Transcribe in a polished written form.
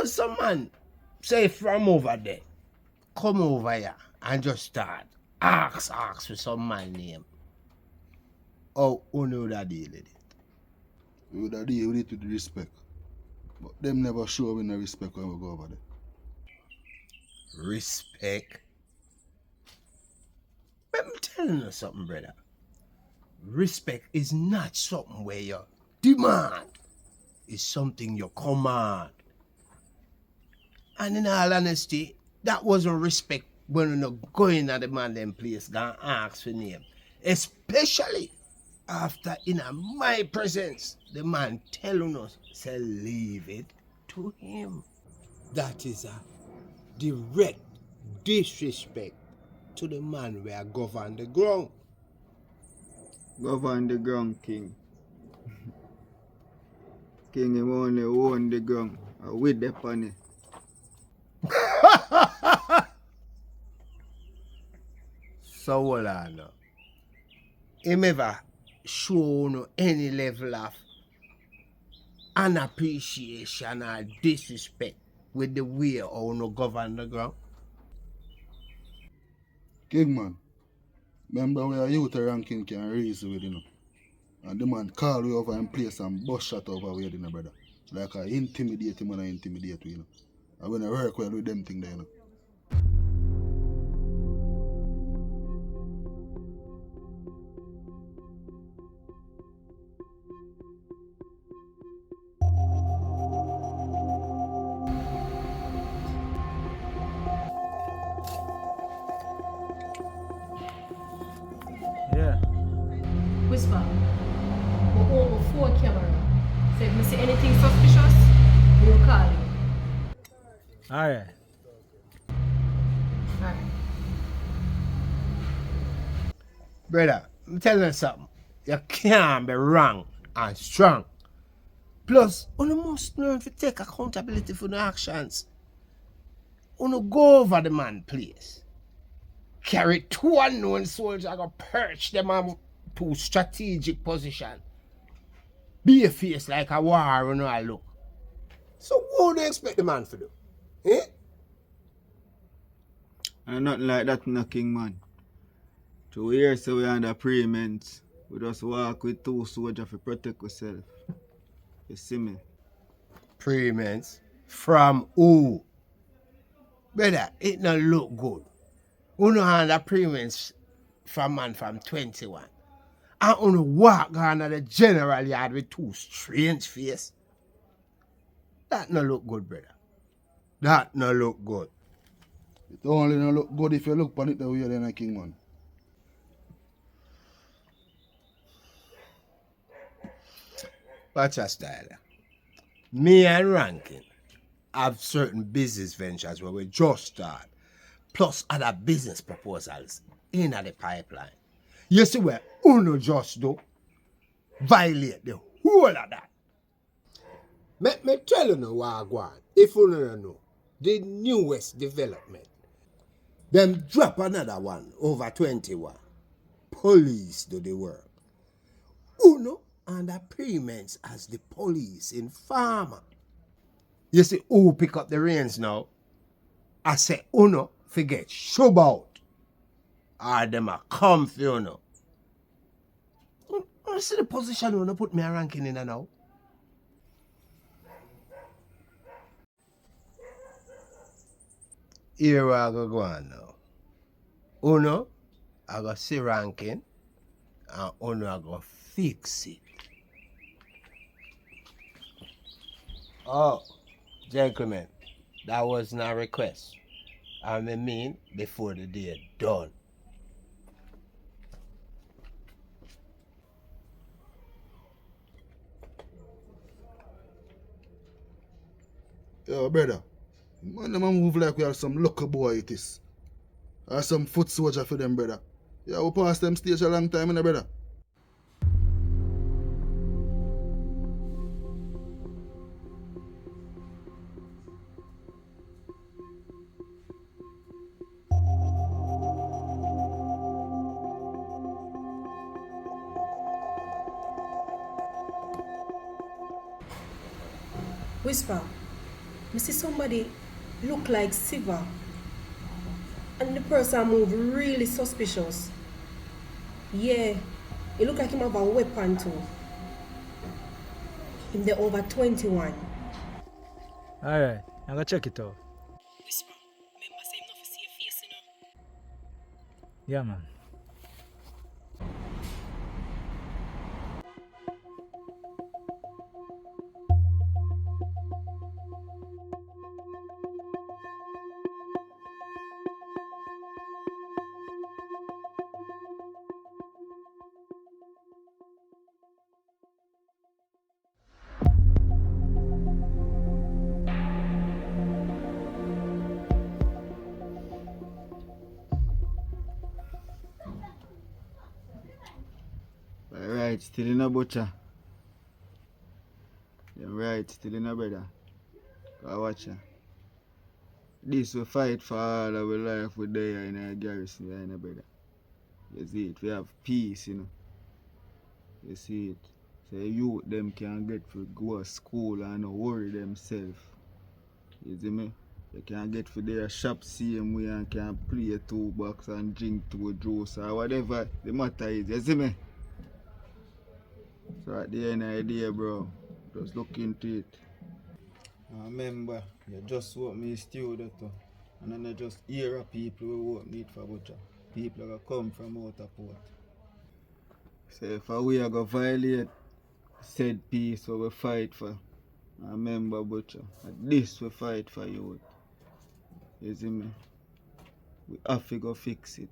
Suppose some man say from over there, come over here and just start ask for some man name. How you know that deal with it? We would have deal with it with respect. But them never show we no respect when we go over there. Respect? Let me tell you something, brother. Respect is not something where you demand. It's something you command. And in all honesty, that wasn't respect when you know going at the man them place and ask for name. Especially after in my presence, the man telling us say leave it to him. That is a direct disrespect to the man where govern the ground. Govern the ground, king. King him only own the ground. With the pony. So hold on now. Him ever show no any level of unappreciation or disrespect with the way how no govern the ground? King man, remember where a youth ranking can reason with, you know. And the man call we over and place and bust shot over where, you know, brother. Like I intimidate him and I intimidate you know. And when I work well with them thing there, you know. Yeah. Whisper. We're over 4 camera. So if you see anything suspicious, we'll call you. Alright. Alright. Brother, I'm telling you something. You can't be wrong and strong. Plus, you must learn to take accountability for the actions. You go over the man place. Carry 2 unknown soldiers and go perch them on 2 strategic position. Be a face like a war when I look. So what do you expect the man to do? Eh? And nothing like that, no king man. 2 years so we under pre-ments. We just walk with 2 soldiers to protect ourselves. You see me? Payments from who? Brother, it not look good. You know how the payments from man from 21. And you walk on the general yard with 2 strange face. That no look good, brother. That no look good. It only no look good if you look on it the way then a king man. Watch your style. Me and Rankin have certain business ventures where we just start, plus other business proposals in the pipeline. You see where Uno just do? Violate the whole of that. Let me tell you now what I want. If you don't know, the newest development. Them drop another one over 21. Police do the work. Uno under payments as the police in farmer. You see who pick up the reins now? I say Uno forget shove out. Or them a come for Uno. You see the position Uno put me a ranking in now? Here I go on now. Uno, I go see ranking, and Uno I go fix it. Oh, gentlemen, that was not a request. I mean before the day done. Yo, brother. Man, them a move like we are some local boy it is. Or some foot soldier for them, brother. Yeah, we pass them stage a long time, brother. Whisper, I see somebody look like Syva. And the person move really suspicious. Yeah, it look like him have a weapon too. Him the over 21. Alright, I'm gonna check it out. Whisper, remember say him not see your face, you know. Yeah, man. Right, still in a butcher. You're right, still in a brother. Go watch ya. This we fight for all our life we there in a garrison, you know, brother. You see it, we have peace, you know. You see it. So youth them can get to go to school and not worry themselves. You see me? They can get for their shop same way and can play 2 box and drink 2 juice or whatever the matter is, you see me? So at the end of the day, bro, just look into it. And remember, you just want me studio too. And then I just hear of people who want me for butcher. People that come from out of port. So if we are going to violate said peace what we fight for, and remember butcher, at this we fight for you. You see me? We have to go fix it.